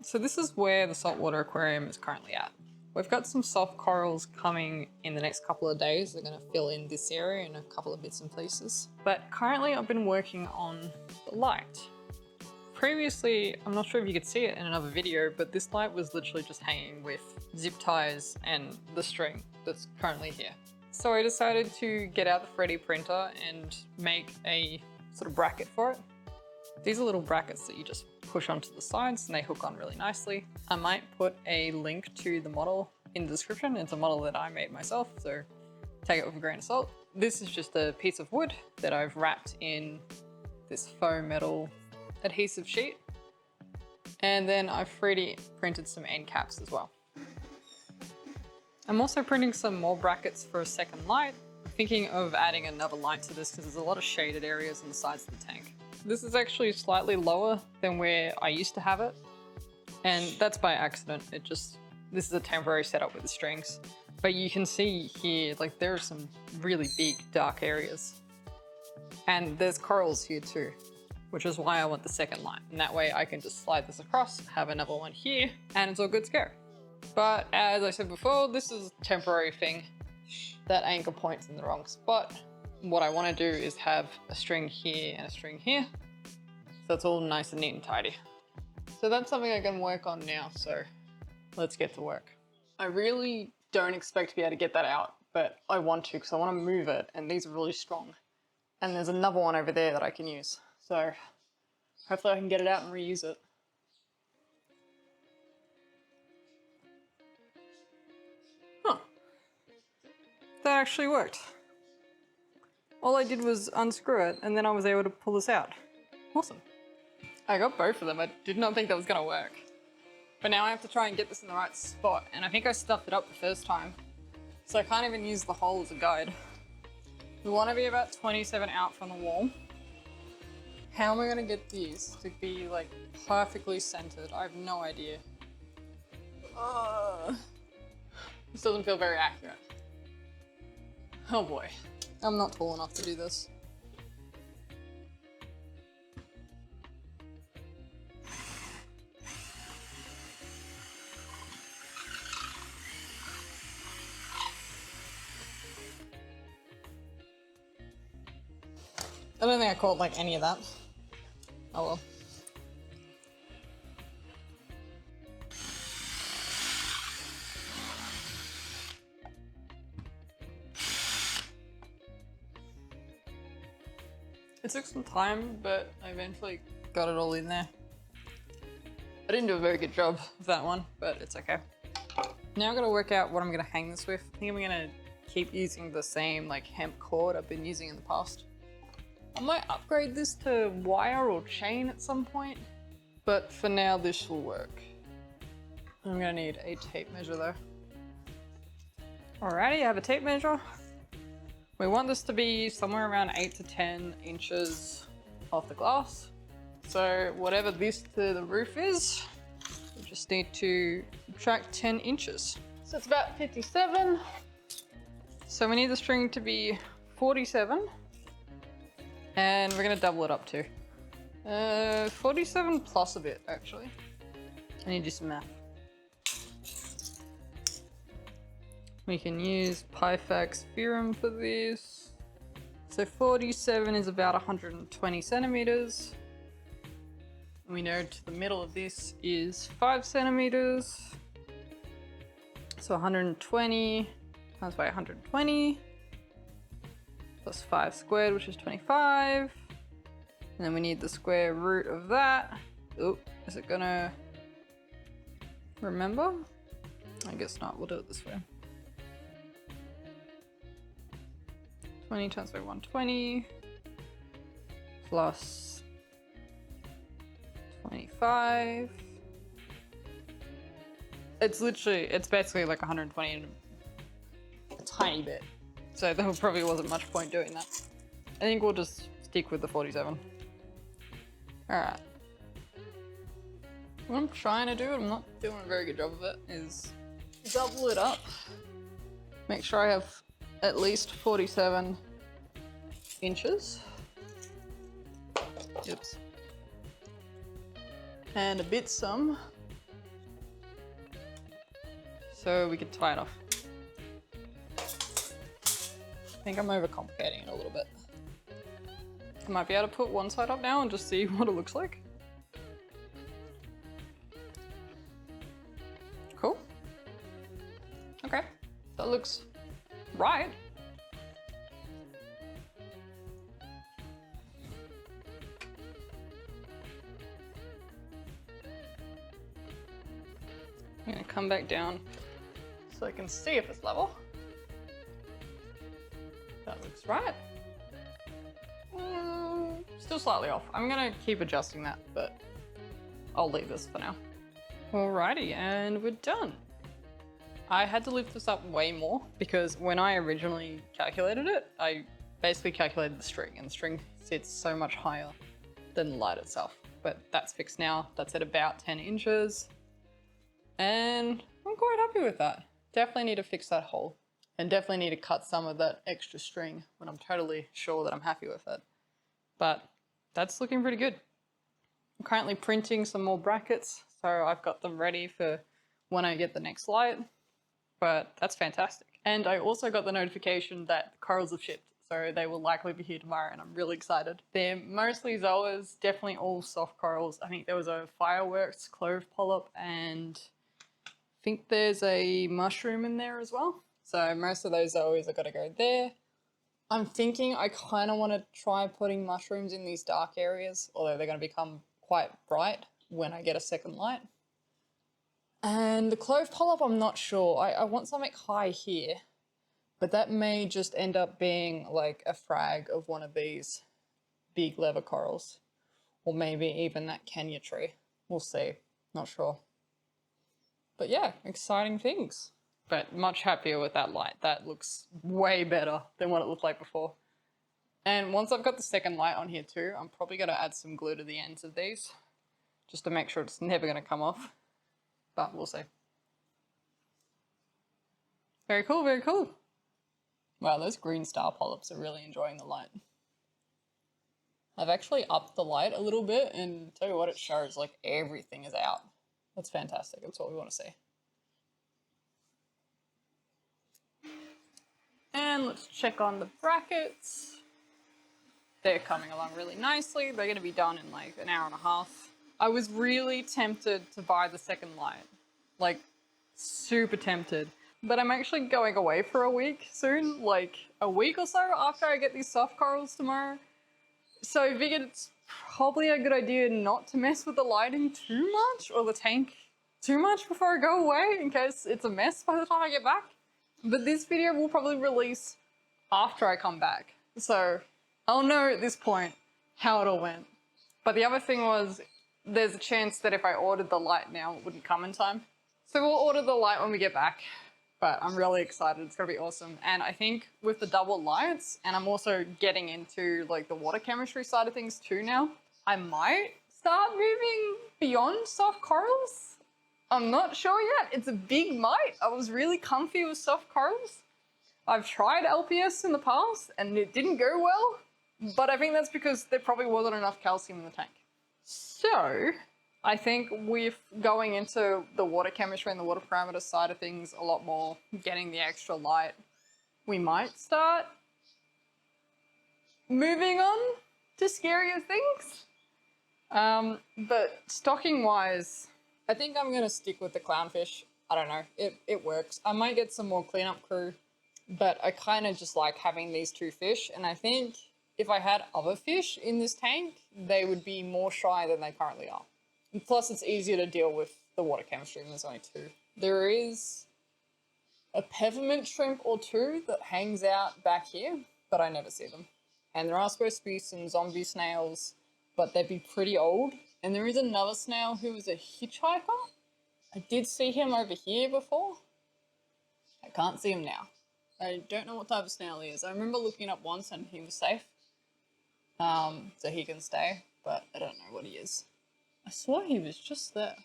So this is where the saltwater aquarium is currently at. We've got some soft corals coming in the next couple of days. They're going to fill in this area in a couple of bits and pieces. But currently I've been working on the light. Previously, I'm not sure if you could see it in another video, but this light was literally just hanging with zip ties and the string that's currently here. So I decided to get out the 3D printer and make a sort of bracket for it. These are little brackets that you just push onto the sides and they hook on really nicely. I might put a link to the model in the description. It's a model that I made myself, so take it with a grain of salt. This is just a piece of wood that I've wrapped in this faux metal adhesive sheet. And then I've 3D printed some end caps as well. I'm also printing some more brackets for a second light. I'm thinking of adding another light to this because there's a lot of shaded areas on the sides of the tank. This is actually slightly lower than where I used to have it. And that's by accident. This is a temporary setup with the strings. But you can see here, like there are some really big dark areas. And there's corals here too, which is why I want the second light. And that way I can just slide this across, have another one here, and it's all good to go. But as I said before, this is a temporary thing. That anchor point's in the wrong spot. What I want to do is have a string here and a string here. So it's all nice and neat and tidy. So that's something I can work on now. So let's get to work. I really don't expect to be able to get that out, but I want to because I want to move it and these are really strong. And there's another one over there that I can use. So hopefully I can get it out and reuse it. Huh. That actually worked. All I did was unscrew it and then I was able to pull this out. Awesome. I got both of them. I did not think that was gonna work. But now I have to try and get this in the right spot. And I think I stuffed it up the first time. So I can't even use the hole as a guide. We want to be about 27 out from the wall. How am I gonna get these to be like perfectly centered? I have no idea. This doesn't feel very accurate. Oh boy. I'm not tall enough to do this. I don't think I caught like any of that. Oh well. It took some time, but I eventually got it all in there. I didn't do a very good job of that one, but it's okay. Now I've got to work out what I'm going to hang this with. I think I'm going to keep using the same like hemp cord I've been using in the past. I might upgrade this to wire or chain at some point, but for now this will work. I'm going to need a tape measure though. Alrighty, I have a tape measure. We want this to be somewhere around 8 to 10 inches off the glass. So whatever this to the roof is, we just need to subtract 10 inches. So it's about 57. So we need the string to be 47. And we're gonna double it up to 47 plus a bit actually. I need to do some math. We can use Pythagoras theorem for this. So 47 is about 120 centimeters. And we know to the middle of this is 5 centimeters. So 120 times by 120 plus 5 squared, which is 25. And then we need the square root of that. Oh, is it gonna remember? I guess not, we'll do it this way. 20 times by 120 plus 25. It's basically like 120 and a tiny bit. So there probably wasn't much point doing that. I think we'll just stick with the 47. All right. What I'm trying to do, and I'm not doing a very good job of it, is double it up. Make sure I have at least 47 inches. Oops. And a bit some. so we could tie it off. I think I'm overcomplicating it a little bit. I might be able to put one side up now and just see what it looks like. Cool. Okay, that looks right. I'm gonna come back down so I can see if it's level. That looks right. Still slightly off. I'm gonna keep adjusting that, but I'll leave this for now. Alrighty, and we're done. I had to lift this up way more because when I originally calculated it, I basically calculated the string, and the string sits so much higher than the light itself. But that's fixed now. That's at about 10 inches. And I'm quite happy with that. Definitely need to fix that hole. And definitely need to cut some of that extra string when I'm totally sure that I'm happy with it. But that's looking pretty good. I'm currently printing some more brackets, so I've got them ready for when I get the next light. But that's fantastic. And I also got the notification that the corals have shipped, so they will likely be here tomorrow, and I'm really excited. They're mostly zoas, definitely all soft corals. I think there was a fireworks clove polyp, and I think there's a mushroom in there as well. So most of those zoas are gonna go there. I'm thinking I kind of want to try putting mushrooms in these dark areas, although they're going to become quite bright when I get a second light. And the clove polyp, I'm not sure. I want something high here, but that may just end up being like a frag of one of these big leather corals, or maybe even that Kenya tree. We'll see, not sure. But yeah, exciting things. But much happier with that light. That looks way better than what it looked like before. And once I've got the second light on here too, I'm probably going to add some glue to the ends of these, just to make sure it's never going to come off. But we'll see. Very cool, very cool. Wow, those green star polyps are really enjoying the light. I've actually upped the light a little bit, and tell you what, it shows like everything is out. That's fantastic. That's what we want to see. And let's check on the brackets. They're coming along really nicely. They're going to be done in like an hour and a half. I was really tempted to buy the second light. Like, super tempted. But I'm actually going away for a week soon. Like, a week or so after I get these soft corals tomorrow. So I figured it's probably a good idea not to mess with the lighting too much, or the tank too much before I go away, in case it's a mess by the time I get back. But this video will probably release after I come back. So I'll know at this point how it all went. But the other thing was, there's a chance that if I ordered the light now, it wouldn't come in time. So we'll order the light when we get back. But I'm really excited. It's gonna be awesome. And I think with the double lights, and I'm also getting into like the water chemistry side of things too now, I might start moving beyond soft corals. I'm not sure yet. It's a big might. I was really comfy with soft corals. I've tried LPS in the past and it didn't go well, but I think that's because there probably wasn't enough calcium in the tank. So I think with going into the water chemistry and the water parameter side of things a lot more, getting the extra light, we might start moving on to scarier things. But stocking wise, I think I'm going to stick with the clownfish. I don't know, it works. I might get some more cleanup crew, but I kind of just like having these two fish, and I think if I had other fish in this tank, they would be more shy than they currently are. And plus, it's easier to deal with the water chemistry, and there's only two. There is a peppermint shrimp or two that hangs out back here, but I never see them. And there are supposed to be some zombie snails, but they'd be pretty old. And there is another snail who is a hitchhiker. I did see him over here before. I can't see him now. I don't know what type of snail he is. I remember looking up once and he was safe. So he can stay, but I don't know what he is. I swore he was just there.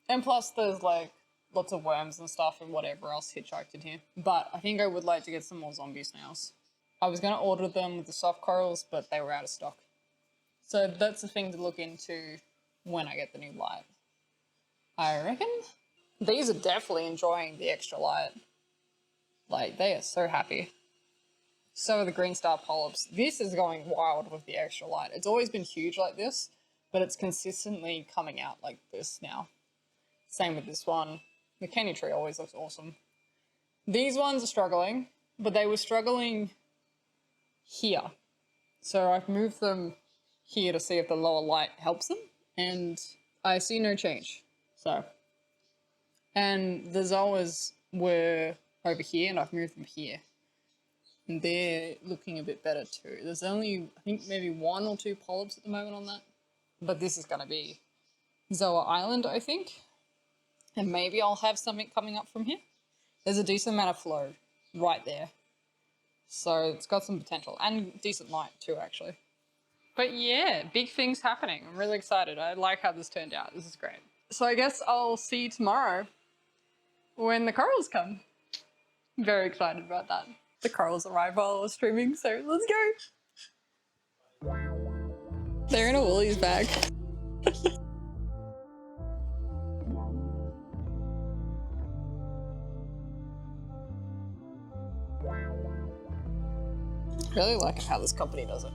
And plus there's like lots of worms and stuff and whatever else hitchhiked in here. But I think I would like to get some more zombie snails. I was going to order them with the soft corals, but they were out of stock. So that's the thing to look into when I get the new light, I reckon. These are definitely enjoying the extra light. Like, they are so happy. So are the green star polyps. This is going wild with the extra light. It's always been huge like this, but it's consistently coming out like this now. Same with this one. The candy tree always looks awesome. These ones are struggling, but they were struggling here. So I've moved them here to see if the lower light helps them, and I see no change. So, and the zoas were over here, and I've moved them here. And they're looking a bit better too. There's only, I think, maybe 1 or 2 polyps at the moment on that. But this is going to be Zoa Island, I think. And maybe I'll have something coming up from here. There's a decent amount of flow right there. So it's got some potential. And decent light too, actually. But yeah, big things happening. I'm really excited. I like how this turned out. This is great. So I guess I'll see you tomorrow when the corals come. I'm very excited about that. The corals arrive while I was streaming, so let's go. They're in a Woolies bag. Really like how this company does it.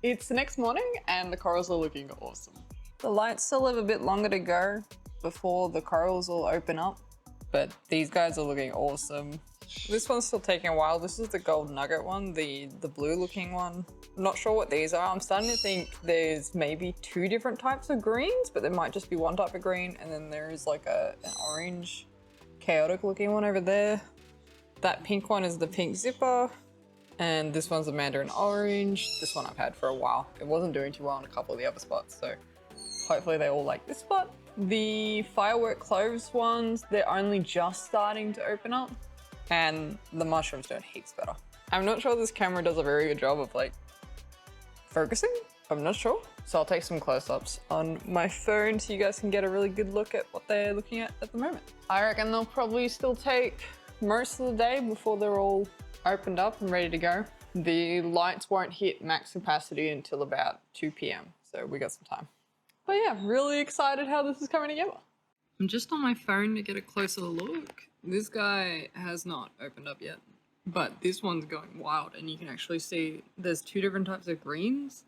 It's the next morning and the corals are looking awesome. The lights still have a bit longer to go before the corals will open up, but these guys are looking awesome. This one's still taking a while. This is the gold nugget one, the blue looking one. I'm not sure what these are. I'm starting to think there's maybe 2 different types of greens, but there might just be one type of green, and then there is like an orange chaotic looking one over there. That pink one is the pink zipper, and this one's the mandarin orange. This one I've had for a while. It wasn't doing too well in a couple of the other spots, so hopefully they all like this spot. The firework cloves ones, they're only just starting to open up, and the mushrooms doing heaps better. I'm not sure this camera does a very good job of like focusing. I'm not sure. So I'll take some close-ups on my phone so you guys can get a really good look at what they're looking at the moment. I reckon they'll probably still take most of the day before they're all opened up and ready to go. The lights won't hit max capacity until about 2 p.m. So we got some time. But yeah, really excited how this is coming together. I'm just on my phone to get a closer look. This guy has not opened up yet, but this one's going wild, and you can actually see there's 2 different types of greens,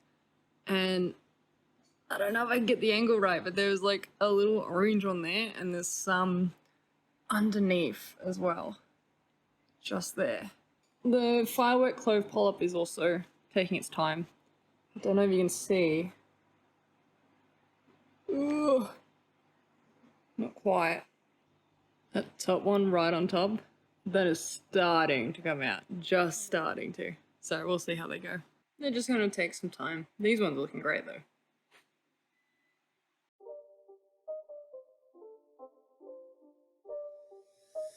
and I don't know if I can get the angle right, but there's like a little orange on there, and there's some underneath as well, just there. The firework clove polyp is also taking its time. I don't know if you can see. Ooh, not quite. That top one right on top, that is starting to come out, just starting to. So we'll see how they go. They're just gonna take some time. These ones are looking great though.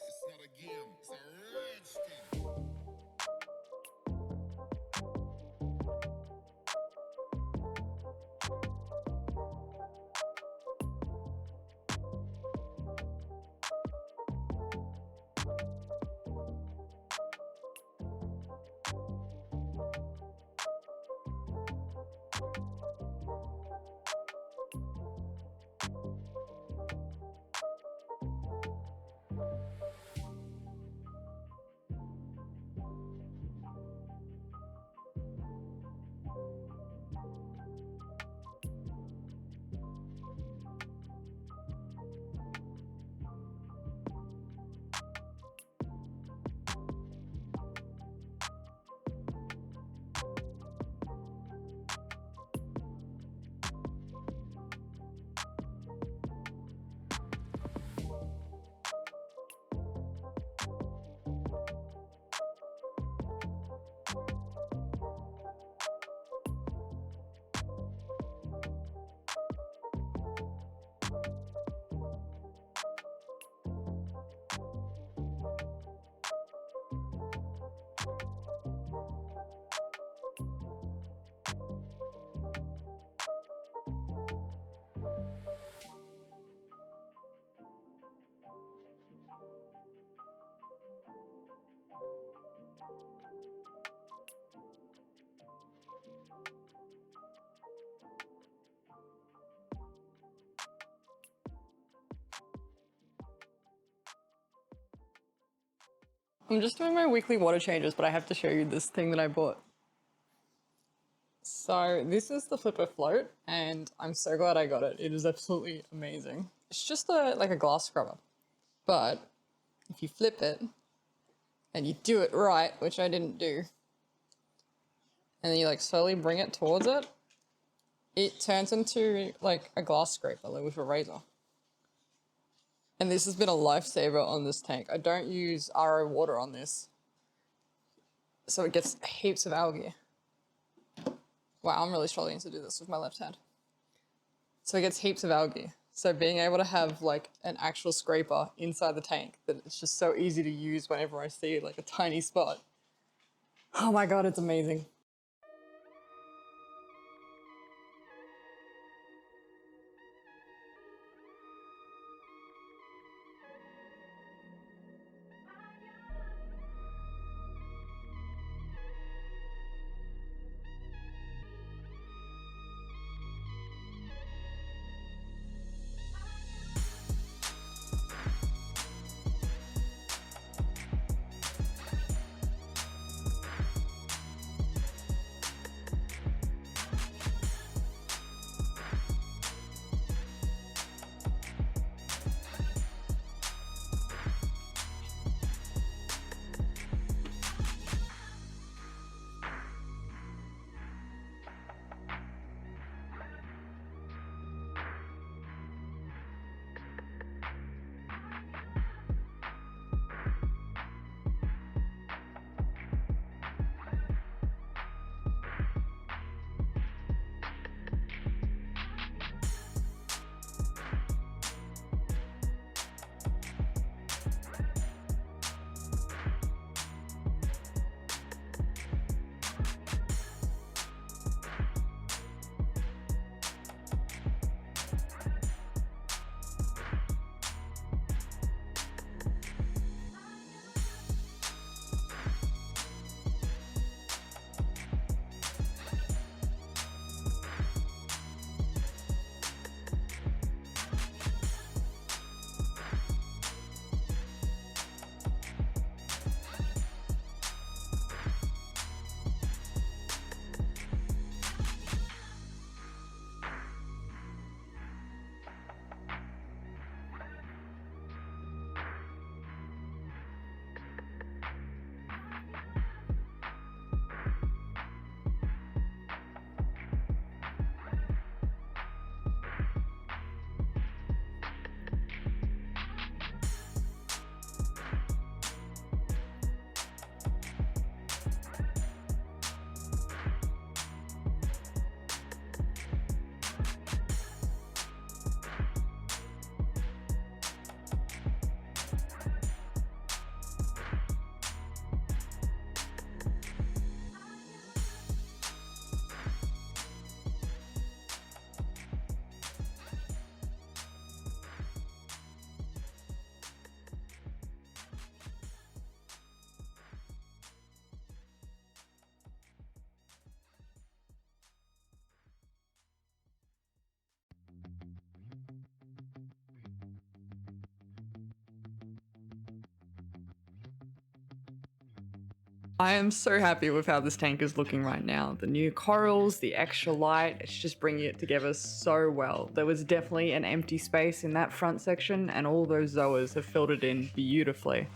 It's not a game, it's a rich thing. I'm just doing my weekly water changes, but I have to show you this thing that I bought. So this is the Flipper Float, and I'm so glad I got it. It is absolutely amazing. It's just like a glass scrubber, but if you flip it and you do it right, which I didn't do, and then you like slowly bring it towards it, it turns into like a glass scraper, like with a razor. And this has been a lifesaver on this tank. I don't use RO water on this, so it gets heaps of algae. Wow, I'm really struggling to do this with my left hand. So it gets heaps of algae. So being able to have like an actual scraper inside the tank that it's just so easy to use whenever I see like a tiny spot. Oh my God, it's amazing. I am so happy with how this tank is looking right now. The new corals, the extra light, it's just bringing it together so well. There was definitely an empty space in that front section and all those zoas have filled it in beautifully.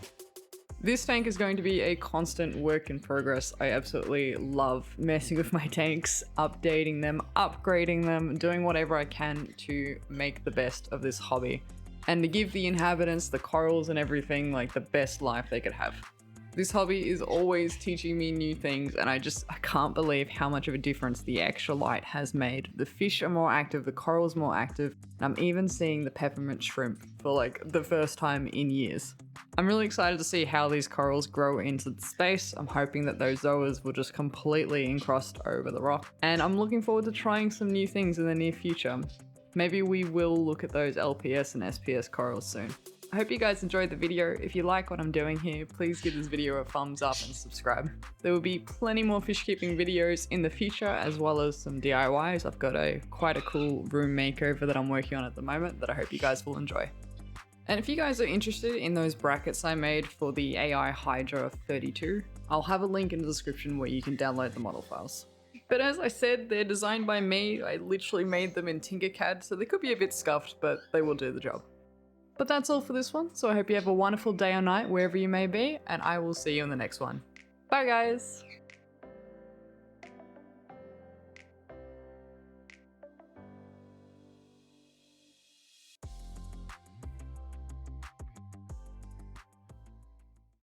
This tank is going to be a constant work in progress. I absolutely love messing with my tanks, updating them, upgrading them, doing whatever I can to make the best of this hobby and to give the inhabitants, the corals and everything, like the best life they could have. This hobby is always teaching me new things and I can't believe how much of a difference the extra light has made. The fish are more active, the coral's more active, and I'm even seeing the peppermint shrimp for like the first time in years. I'm really excited to see how these corals grow into the space. I'm hoping that those zoas will just completely encrost over the rock. And I'm looking forward to trying some new things in the near future. Maybe we will look at those LPS and SPS corals soon. I hope you guys enjoyed the video. If you like what I'm doing here, please give this video a thumbs up and subscribe. There will be plenty more fish keeping videos in the future, as well as some DIYs. I've got quite a cool room makeover that I'm working on at the moment that I hope you guys will enjoy. And if you guys are interested in those brackets I made for the AI Hydra 32, I'll have a link in the description where you can download the model files. But as I said, they're designed by me. I literally made them in Tinkercad, so they could be a bit scuffed, but they will do the job. But that's all for this one, so I hope you have a wonderful day or night wherever you may be, and I will see you in the next one. Bye guys!